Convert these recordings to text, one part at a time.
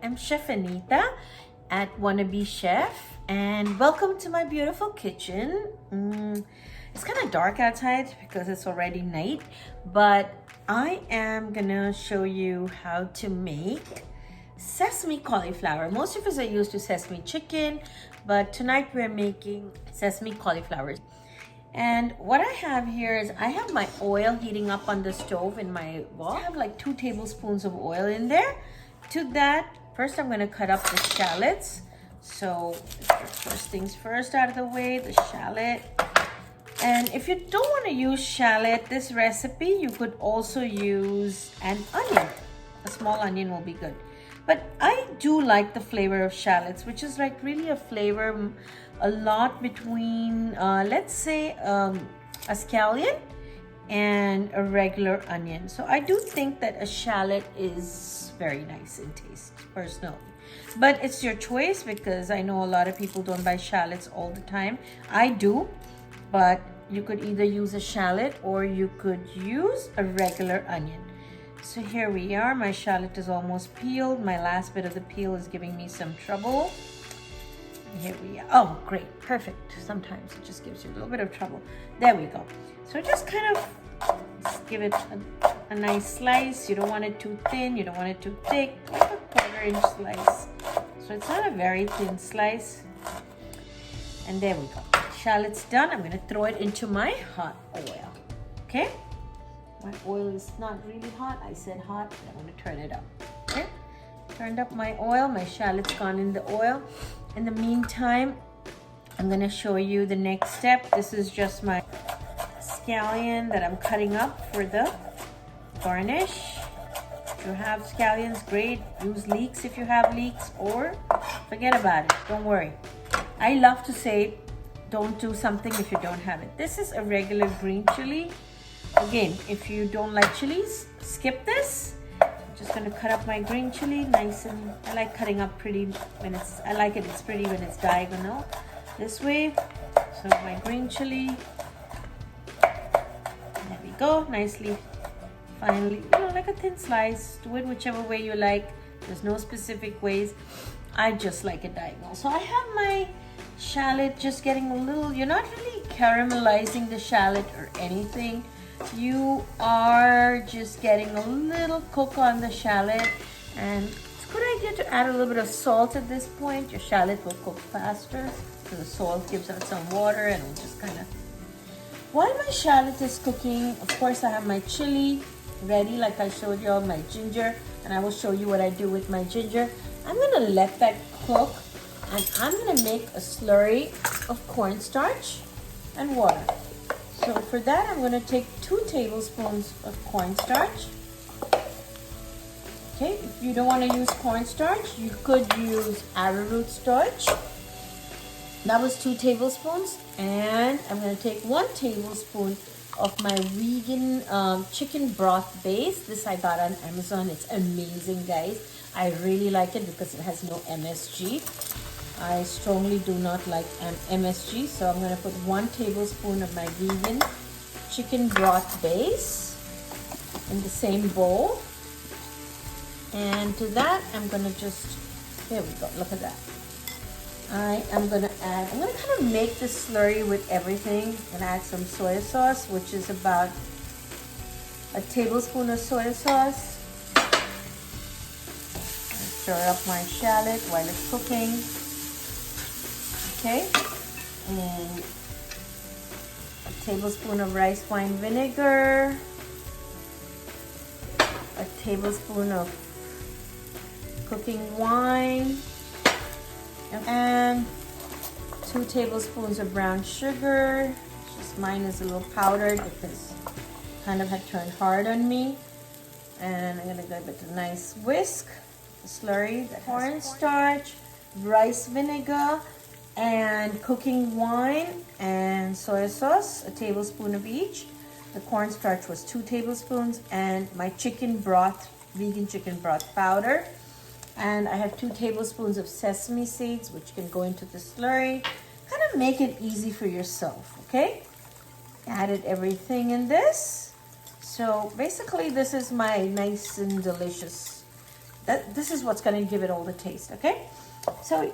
am Chef Anita at WannaBee Chef, and welcome to my beautiful kitchen. It's kind of dark outside because it's already night, but I am gonna show you how to make sesame cauliflower. Most of us are used to sesame chicken, but tonight we're making sesame cauliflower. And what I have here is I have my oil heating up on the stove in my wok. I have like 2 tablespoons of oil in there. To that, first I'm going to cut up the shallots. So first things first out of the way, the shallot. And if you don't want to use shallot, this recipe, you could also use an onion. A small onion will be good. But I do like the flavor of shallots, which is like really a flavor a lot between, let's say, a scallion and a regular onion. So I do think that a shallot is very nice in taste, personally. But it's your choice because I know a lot of people don't buy shallots all the time. I do, but you could either use a shallot or you could use a regular onion. So here we are. My shallot is almost peeled. My last bit of the peel is giving me some trouble. Here we are. Oh, great. Perfect. Sometimes it just gives you a little bit of trouble. There we go. So just kind of give it a nice slice. You don't want it too thin. You don't want it too thick. Like a 1/4 inch slice. So it's not a very thin slice. And there we go. Shallot's done. I'm going to throw it into my hot oil. Okay? My oil is not really hot. I said hot, but I'm going to turn it up. Okay? Turned up my oil. My shallot's gone in the oil. In the meantime, I'm going to show you the next step. This is just my scallion that I'm cutting up for the garnish. If you have scallions, great. Use leeks if you have leeks, or forget about it. Don't worry. I love to say, don't do something if you don't have it. This is a regular green chili. Again, if you don't like chilies, skip this. Just going to cut up my green chili nice, and I like cutting up pretty when it's pretty when it's diagonal this way. So my green chili, there we go, nicely finely, like a thin slice. Do it whichever way you like. There's no specific ways. I just like it diagonal. So I have my shallot just getting a little, you're not really caramelizing the shallot or anything. You are just getting a little cook on the shallot, and it's a good idea to add a little bit of salt at this point. Your shallot will cook faster, so the salt gives out some water and it'll just kind of... While my shallot is cooking, of course I have my chili ready, like I showed you all, my ginger, and I will show you what I do with my ginger. I'm going to let that cook, and I'm going to make a slurry of cornstarch and water. So for that, I'm going to take 2 tablespoons of cornstarch. Okay, if you don't want to use cornstarch, you could use arrowroot starch. That was 2 tablespoons. And I'm going to take 1 tablespoon of my vegan chicken broth base. This I got on Amazon. It's amazing, guys. I really like it because it has no MSG. I strongly do not like MSG, so I'm going to put 1 tablespoon of my vegan chicken broth base in the same bowl. And to that, I'm going to just, here we go, look at that. I'm going to kind of make this slurry with everything and add some soy sauce, which is about a tablespoon of soy sauce. Stir up my shallot while it's cooking. Okay, and a tablespoon of rice wine vinegar, a tablespoon of cooking wine, and 2 tablespoons of brown sugar. Just mine is a little powdered because it kind of had turned hard on me. And I'm going to give it a nice whisk, the slurry, the cornstarch, rice vinegar, and cooking wine and soy sauce, a tablespoon of each. The cornstarch was 2 tablespoons, and my chicken broth, vegan chicken broth powder. And I have 2 tablespoons of sesame seeds, which can go into the slurry. Kind of make it easy for yourself, okay? Added everything in this. So basically this is my nice and delicious this is what's going to give it all the taste, okay? So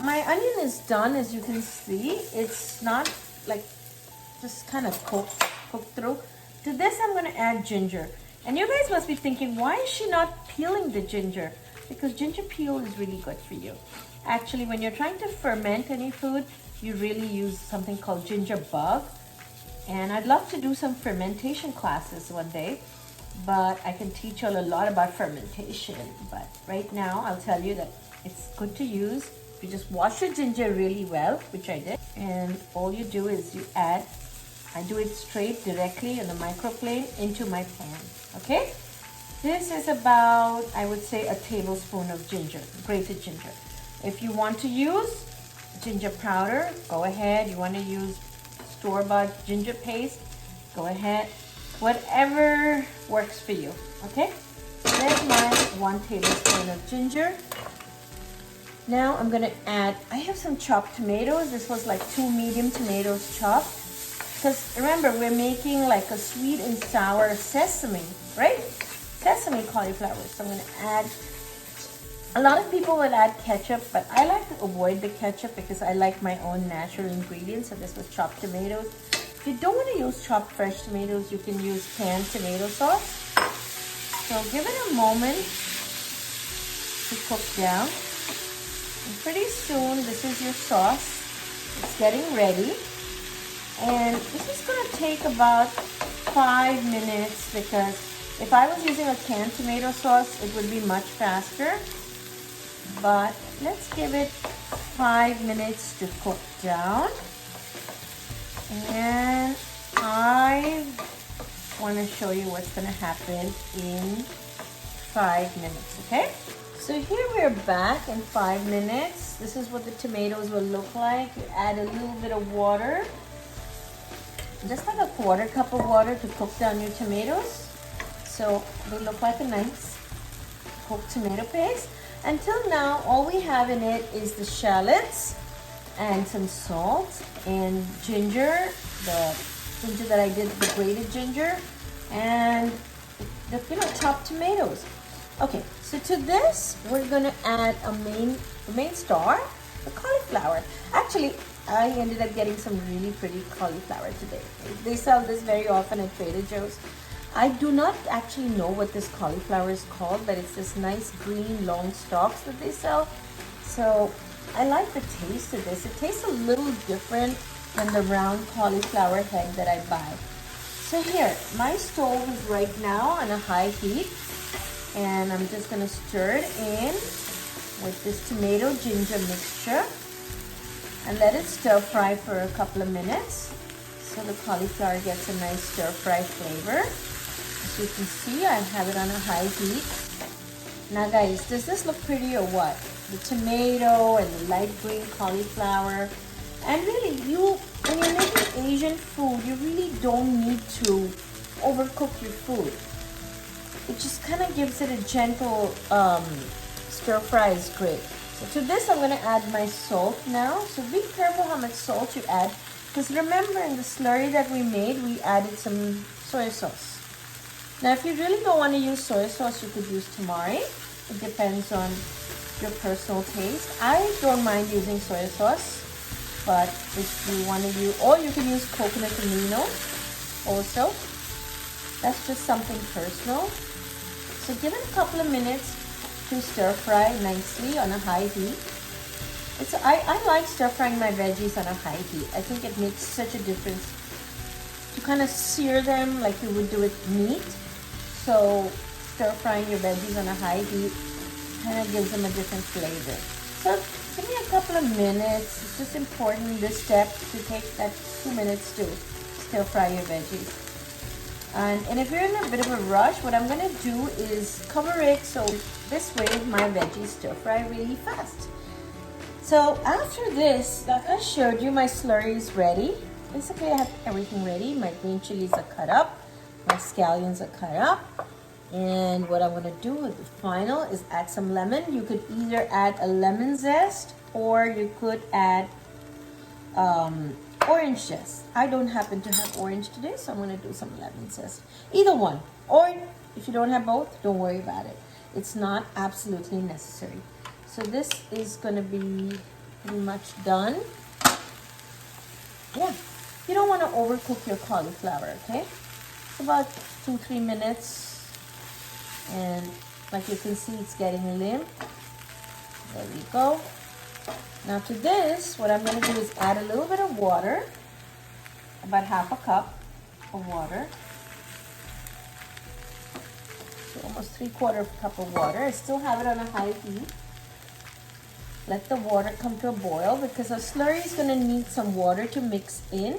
my onion is done, as you can see. It's not like just kind of cooked through. To this, I'm going to add ginger. And you guys must be thinking, why is she not peeling the ginger? Because ginger peel is really good for you. Actually, when you're trying to ferment any food, you really use something called ginger bug. And I'd love to do some fermentation classes one day, but I can teach you a lot about fermentation. But right now, I'll tell you that it's good to use. You just wash your ginger really well, which I did. And all you do is you add, I do it straight directly in the microplane into my pan, okay? This is about, I would say, a tablespoon of ginger, grated ginger. If you want to use ginger powder, go ahead. You want to use store-bought ginger paste, go ahead. Whatever works for you, okay? There's my 1 tablespoon of ginger. Now I'm gonna add, I have some chopped tomatoes. This was like 2 medium tomatoes chopped. Because remember, we're making like a sweet and sour sesame, right? Sesame cauliflower. So I'm gonna add, a lot of people will add ketchup, but I like to avoid the ketchup because I like my own natural ingredients. So this was chopped tomatoes. If you don't want to use chopped fresh tomatoes, you can use canned tomato sauce. So give it a moment to cook down. And pretty soon, this is your sauce. It's getting ready. And this is going to take about 5 minutes because if I was using a canned tomato sauce, it would be much faster. But let's give it 5 minutes to cook down. And I want to show you what's going to happen in 5 minutes, okay? So here we're back in 5 minutes. This is what the tomatoes will look like. You add a little bit of water, just like a 1/4 cup of water to cook down your tomatoes. So they look like a nice cooked tomato paste. Until now, all we have in it is the shallots and some salt and ginger, the ginger that I did, the grated ginger, and the chopped tomatoes. Okay, so to this, we're gonna add the main star, the cauliflower. Actually, I ended up getting some really pretty cauliflower today. They sell this very often at Trader Joe's. I do not actually know what this cauliflower is called, but it's this nice green long stalks that they sell. So I like the taste of this. It tastes a little different than the round cauliflower head that I buy. So here, my stove is right now on a high heat, and I'm just gonna stir it in with this tomato ginger mixture and let it stir fry for a couple of minutes so the cauliflower gets a nice stir fry flavor. As you can see, I have it on a high heat. Now guys, does this look pretty or what? The tomato and the light green cauliflower. And really, when you're making Asian food, you really don't need to overcook your food. It just kind of gives it a gentle stir fry is great. So to this, I'm going to add my salt now. So be careful how much salt you add, because remember in the slurry that we made, we added some soy sauce. Now, if you really don't want to use soy sauce, you could use tamari. It depends on your personal taste. I don't mind using soy sauce, but if you want to use, or you can use coconut amino also. That's just something personal. So give it a couple of minutes to stir fry nicely on a high heat. I like stir frying my veggies on a high heat. I think it makes such a difference to kind of sear them like you would do with meat. So stir frying your veggies on a high heat kind of gives them a different flavor. So give me a couple of minutes. It's just important, this step, to take that 2 minutes to stir fry your veggies. And if you're in a bit of a rush, what I'm going to do is cover it so this way my veggies stir fry really fast. So after this, like I showed you, my slurry is ready. Basically, I have everything ready. My green chilies are cut up. My scallions are cut up. And what I'm going to do with the final is add some lemon. You could either add a lemon zest or you could add orange zest. I don't happen to have orange today, so I'm going to do some lemon zest. Either one. Or if you don't have both, don't worry about it. it's not absolutely necessary. So this is going to be pretty much done. Yeah, you don't want to overcook your cauliflower, okay? It's about 2-3 minutes, and like you can see, it's getting limp. There we go. Now to this, what I'm going to do is add a little bit of water, about half a cup of water. So almost 3/4 cup of water. I still have it on a high heat. Let the water come to a boil because our slurry is going to need some water to mix in.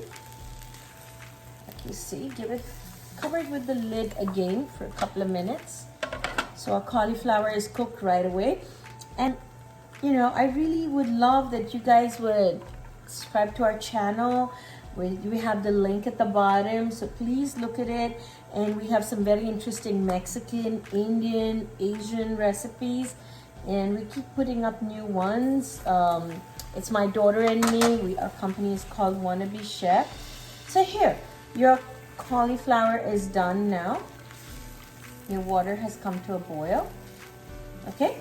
Like you see, cover it with the lid again for a couple of minutes. So our cauliflower is cooked right away. And you know, I really would love that you guys would subscribe to our channel. We have the link at the bottom, so please look at it. And we have some very interesting Mexican, Indian, Asian recipes, and we keep putting up new ones. It's my daughter and me. Our company is called WannaBee Chef. So here, your cauliflower is done now. Your water has come to a boil. Okay?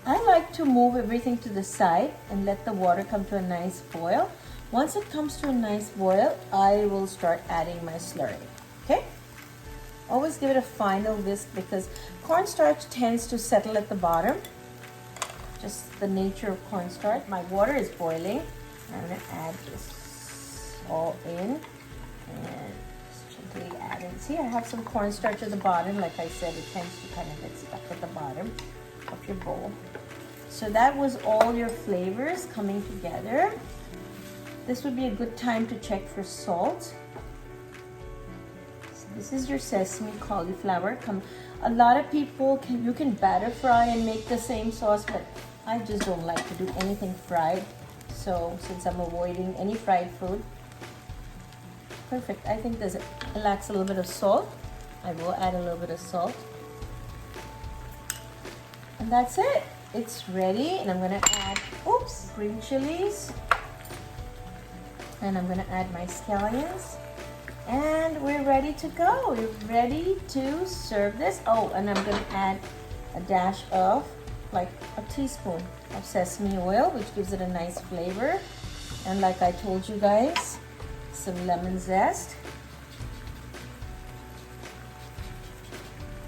I like to move everything to the side and let the water come to a nice boil. Once it comes to a nice boil, I will start adding my slurry. Okay? Always give it a final whisk because cornstarch tends to settle at the bottom. Just the nature of cornstarch. My water is boiling. I'm going to add this all in and just gently add it. See, I have some cornstarch at the bottom. Like I said, it tends to kind of get stuck at the bottom of your bowl. So that was all your flavors coming together. This would be a good time to check for salt. So this is your sesame cauliflower. A lot of people you can batter fry and make the same sauce, but I just don't like to do anything fried. So since I'm avoiding any fried food, perfect. I think it lacks a little bit of salt. I will add a little bit of salt. And that's it. It's ready, and I'm gonna add, green chilies. And I'm gonna add my scallions. And we're ready to go. We're ready to serve this. Oh, and I'm gonna add a dash of, like a teaspoon of sesame oil, which gives it a nice flavor. And like I told you guys, some lemon zest.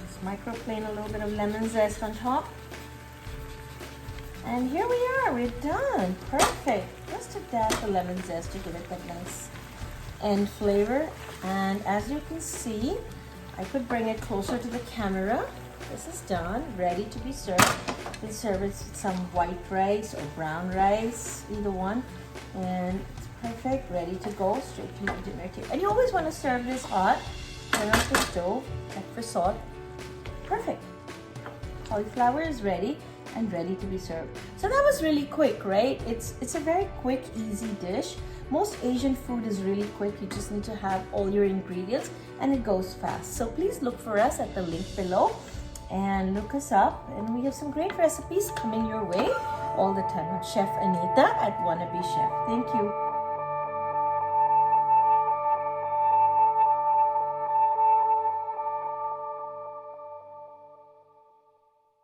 Just microplane a little bit of lemon zest on top. And here we are, we're done. Perfect. Just a dash of lemon zest to give it that nice end flavor. And as you can see, I could bring it closer to the camera. This is done, ready to be served. You can serve it with some white rice or brown rice, either one. And it's perfect, ready to go straight to your dinner table. And you always want to serve this hot. Turn off the stove, check for salt. Perfect. Cauliflower is ready and ready to be served. So that was really quick, right? It's a very quick, easy dish. Most Asian food is really quick. You just need to have all your ingredients and it goes fast. So please look for us at the link below and look us up. And we have some great recipes coming your way all the time with Chef Anita at WannaBee Chef. Thank you.